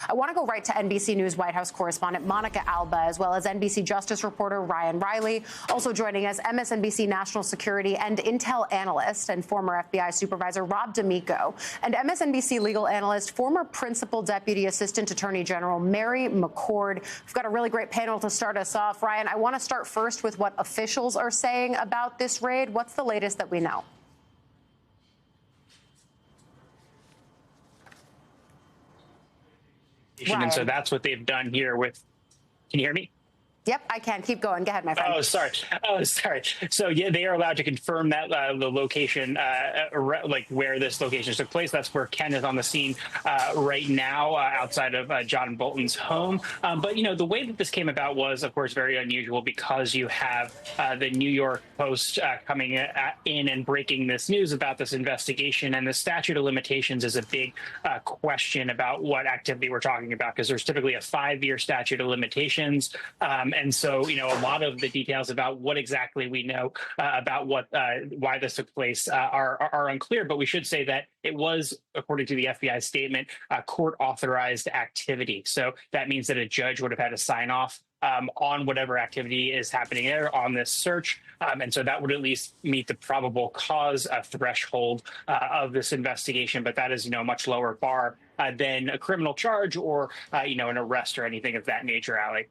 I want to go right to NBC News White House correspondent Monica Alba, as well as NBC Justice reporter Ryan Riley. Also joining us, MSNBC national security and intel analyst and former FBI supervisor Rob D'Amico, and MSNBC legal analyst, former principal deputy assistant attorney general Mary McCord. We've got a really great panel to start us off. Ryan, I want to start first with what officials are saying about this raid. What's the latest that we know? Ryan. And so that's what they've done here with, can you hear me? Yep, I can. Keep going. Go ahead, my friend. Oh, sorry. So, yeah, they are allowed to confirm that the location, like where this location took place. That's where Ken is on the scene right now, outside of John Bolton's home. But, you know, the way that this came about was, of course, very unusual because you have the New York Post coming in and breaking this news about this investigation. And the statute of limitations is a big question about what activity we're talking about, because there's typically a 5-year statute of limitations. And so, you know, a lot of the details about what exactly we know about why this took place are unclear. But we should say that it was, according to the FBI statement, court authorized activity. So that means that a judge would have had to sign off on whatever activity is happening there on this search. And so that would at least meet the probable cause threshold of this investigation. But that is, you know, a much lower bar than a criminal charge or, you know, an arrest or anything of that nature, Allie.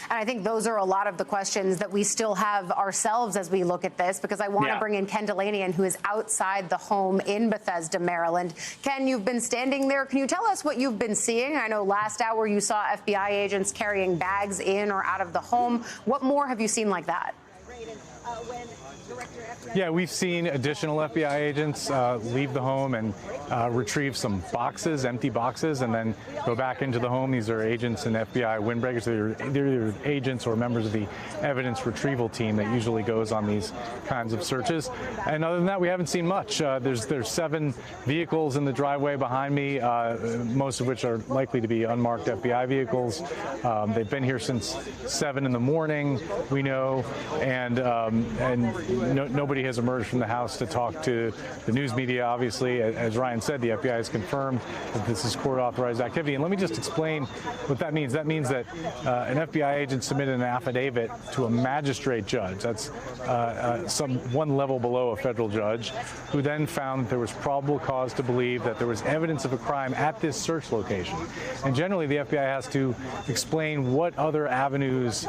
And I think those are a lot of the questions that we still have ourselves as we look at this, because I want to bring in Ken Dilanian, who is outside the home in Bethesda, Maryland. Ken, you've been standing there. Can you tell us what you've been seeing? I know last hour you saw FBI agents carrying bags in or out of the home. What more have you seen like that? Yeah, we've seen additional FBI agents leave the home and retrieve some boxes, empty boxes, and then go back into the home. These are agents and FBI windbreakers. They're agents or members of the evidence retrieval team that usually goes on these kinds of searches. And other than that, we haven't seen much. There's 7 vehicles in the driveway behind me, most of which are likely to be unmarked FBI vehicles. They've been here since 7 in the morning, we know, and nobody has emerged from the house to talk to the news media. Obviously, as Ryan said, the FBI has confirmed that this is court-authorized activity. And let me just explain what that means. That means that an FBI agent submitted an affidavit to a magistrate judge. That's one level below a federal judge, who then found that there was probable cause to believe that there was evidence of a crime at this search location. And generally, the FBI has to explain what other avenues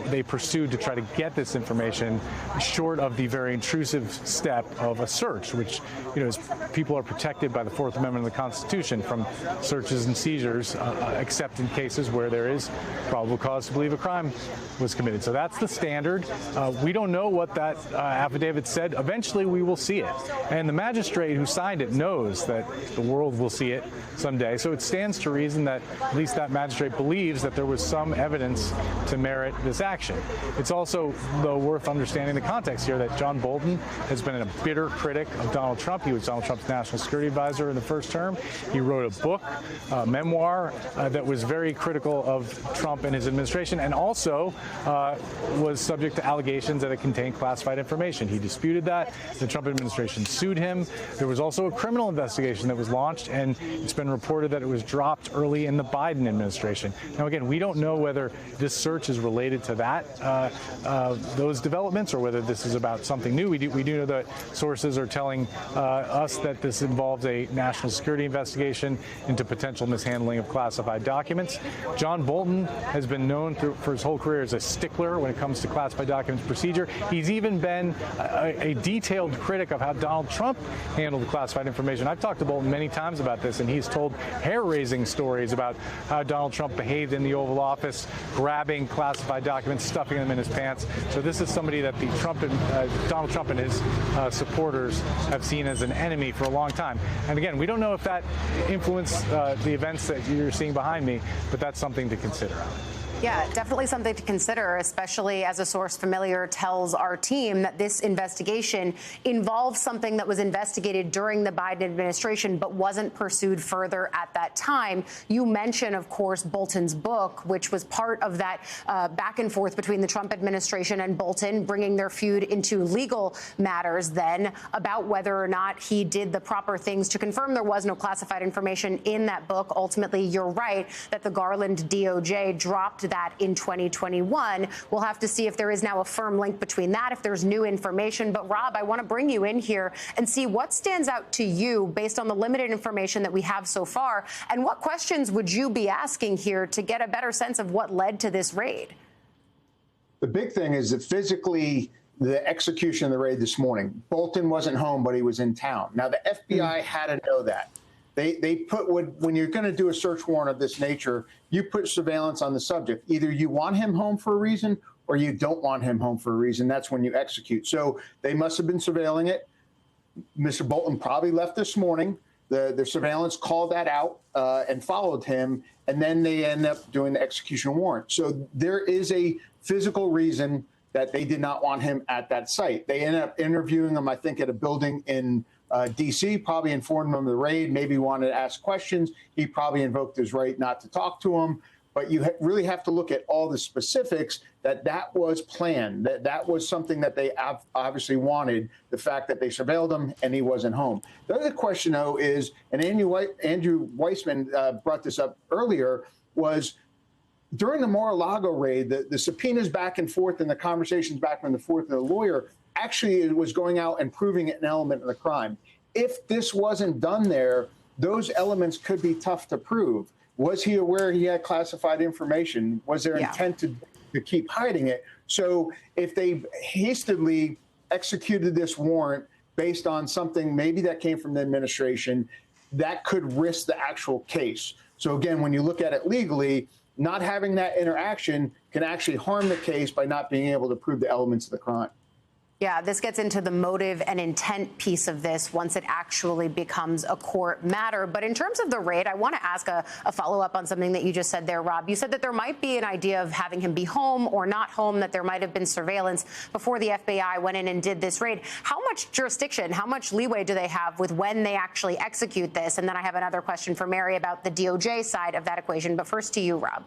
they pursued to try to get this information, short of the very intrusive step of a search, which, you know, people are protected by the 4th Amendment of the Constitution from searches and seizures, except in cases where there is probable cause to believe a crime was committed. So that's the standard. We don't know what that affidavit said. Eventually, we will see it. And the magistrate who signed it knows that the world will see it someday. So it stands to reason that at least that magistrate believes that there was some evidence to merit this action. It's also, though, worth understanding the context here that John Bolton has been a bitter critic of Donald Trump. He was Donald Trump's national security advisor in the first term. He wrote a book, a memoir, that was very critical of Trump and his administration, and also was subject to allegations that it contained classified information. He disputed that. The Trump administration sued him. There was also a criminal investigation that was launched, and it's been reported that it was dropped early in the Biden administration. Now, again, we don't know whether this search is related to that, those developments, or whether this is about something new. We do know that sources are telling us that this involves a national security investigation into potential mishandling of classified documents. John Bolton has been known for his whole career as a stickler when it comes to classified documents procedure. He's even been a detailed critic of how Donald Trump handled classified information. I've talked to Bolton many times about this, and he's told hair-raising stories about how Donald Trump behaved in the Oval Office, grabbing classified documents, stuffing them in his pants. So this is somebody that Donald Trump and his supporters have seen as an enemy for a long time. And again, we don't know if that influenced the events that you're seeing behind me, but that's something to consider. Yeah, definitely something to consider, especially as a source familiar tells our team that this investigation involves something that was investigated during the Biden administration but wasn't pursued further at that time. You mentioned, of course, Bolton's book, which was part of that back and forth between the Trump administration and Bolton, bringing their feud into legal matters then about whether or not he did the proper things to confirm there was no classified information in that book. Ultimately, you're right that the Garland DOJ dropped that in 2021. We'll have to see if there is now a firm link between that, if there's new information. But Rob, I want to bring you in here and see what stands out to you based on the limited information that we have so far. And what questions would you be asking here to get a better sense of what led to this raid? The big thing is that physically, the execution of the raid this morning, Bolton wasn't home, but he was in town. Now, the FBI had to know that. They put, when you're going to do a search warrant of this nature, you put surveillance on the subject. Either you want him home for a reason or you don't want him home for a reason. That's when you execute. So they must have been surveilling it. Mr. Bolton probably left this morning. The surveillance called that out and followed him, and then they end up doing the execution warrant. So there is a physical reason that they did not want him at that site. They ended up interviewing him, I think, at a building in D.C., probably informed him of the raid, maybe wanted to ask questions. He probably invoked his right not to talk to him. But you really have to look at all the specifics that was planned, that was something that they obviously wanted, the fact that they surveilled him and he wasn't home. The other question, though, is, and Andrew Weissman brought this up earlier, was during the Mar-a-Lago raid, the subpoenas back and forth and the conversations back and forth with the lawyer, actually it was going out and proving an element of the crime. If this wasn't done there, those elements could be tough to prove. Was he aware he had classified information? Was there intent to keep hiding it? So if they hastily executed this warrant based on something maybe that came from the administration, that could risk the actual case. So again, when you look at it legally, not having that interaction can actually harm the case by not being able to prove the elements of the crime. Yeah, this gets into the motive and intent piece of this once it actually becomes a court matter. But in terms of the raid, I want to ask a follow-up on something that you just said there, Rob. You said that there might be an idea of having him be home or not home, that there might have been surveillance before the FBI went in and did this raid. How much jurisdiction, how much leeway do they have with when they actually execute this? And then I have another question for Mary about the DOJ side of that equation. But first to you, Rob.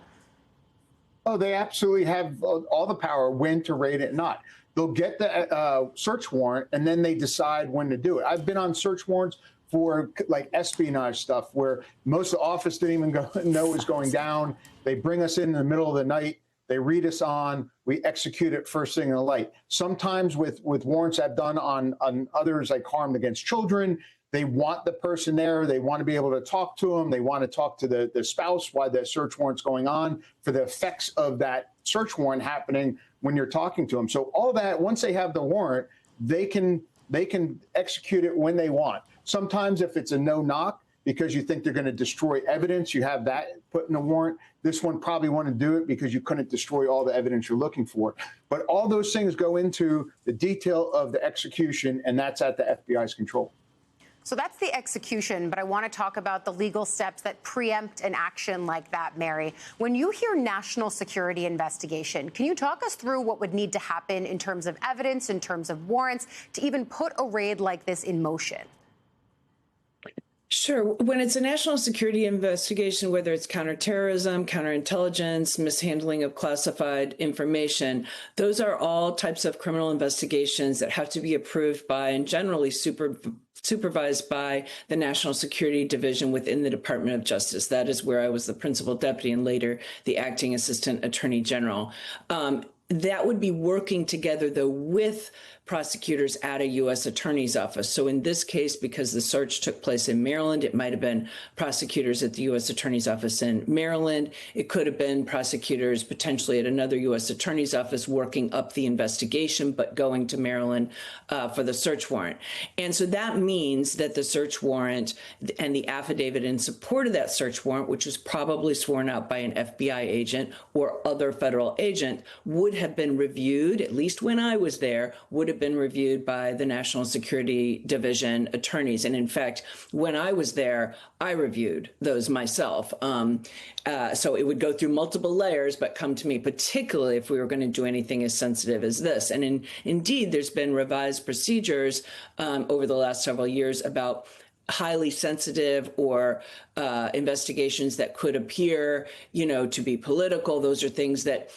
Oh, they absolutely have all the power when to raid it, not. They'll get the search warrant, and then they decide when to do it. I've been on search warrants for like espionage stuff where most of the office didn't even know it was going down. They bring us in the middle of the night. They read us on. We execute it first thing in the light. Sometimes with warrants I've done on others like harm against children, they want the person there. They want to be able to talk to them. They want to talk to the spouse while the search warrant's going on for the effects of that search warrant happening when you're talking to them. So all that, once they have the warrant, they can execute it when they want. Sometimes if it's a no-knock because you think they're going to destroy evidence, you have that put in the warrant. This one probably want to do it because you couldn't destroy all the evidence you're looking for. But all those things go into the detail of the execution, and that's at the FBI's control. So that's the execution, but I want to talk about the legal steps that preempt an action like that, Mary. When you hear national security investigation, can you talk us through what would need to happen in terms of evidence, in terms of warrants, to even put a raid like this in motion? Sure. When it's a national security investigation, whether it's counterterrorism, counterintelligence, mishandling of classified information, those are all types of criminal investigations that have to be approved by and generally supervised by the National Security Division within the Department of Justice. That is where I was the principal deputy and later the acting assistant attorney general. That would be working together, though, with prosecutors at a U.S. attorney's office. So in this case, because the search took place in Maryland, it might have been prosecutors at the U.S. attorney's office in Maryland. It could have been prosecutors potentially at another U.S. attorney's office working up the investigation, but going to Maryland for the search warrant. And so that means that the search warrant and the affidavit in support of that search warrant, which was probably sworn out by an FBI agent or other federal agent, would have been reviewed, at least when I was there, would have have been reviewed by the National Security Division attorneys. And in fact, when I was there, I reviewed those myself. So it would go through multiple layers, but come to me, particularly if we were going to do anything as sensitive as this. And indeed, there's been revised procedures over the last several years about highly sensitive or investigations that could appear, to be political. Those are things that,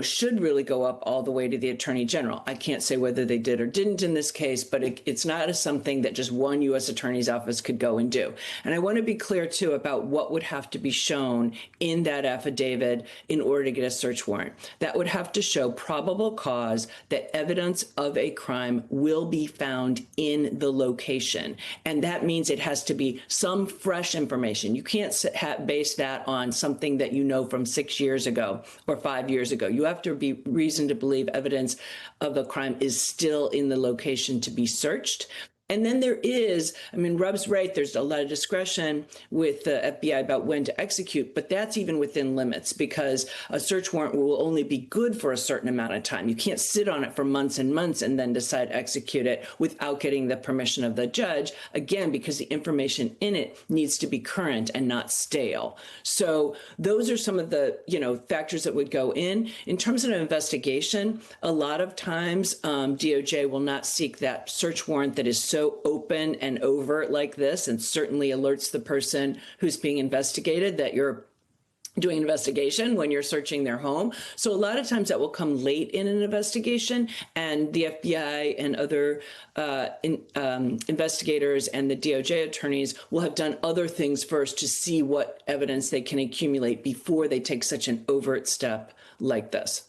should really go up all the way to the Attorney General. I can't say whether they did or didn't in this case, but it's not something that just one U.S. Attorney's Office could go and do. And I want to be clear, too, about what would have to be shown in that affidavit in order to get a search warrant. That would have to show probable cause that evidence of a crime will be found in the location. And that means it has to be some fresh information. You can't base that on something that you know from 6 years ago or 5 years ago. You have to be reason to believe evidence of a crime is still in the location to be searched. And then there is, Rob's right, there's a lot of discretion with the FBI about when to execute, but that's even within limits because a search warrant will only be good for a certain amount of time. You can't sit on it for months and months and then decide to execute it without getting the permission of the judge, again, because the information in it needs to be current and not stale. So those are some of the, factors that would go in. In terms of an investigation, a lot of times DOJ will not seek that search warrant that is so open and overt like this, and certainly alerts the person who's being investigated that you're doing an investigation when you're searching their home. So a lot of times that will come late in an investigation, and the FBI and other investigators and the DOJ attorneys will have done other things first to see what evidence they can accumulate before they take such an overt step like this.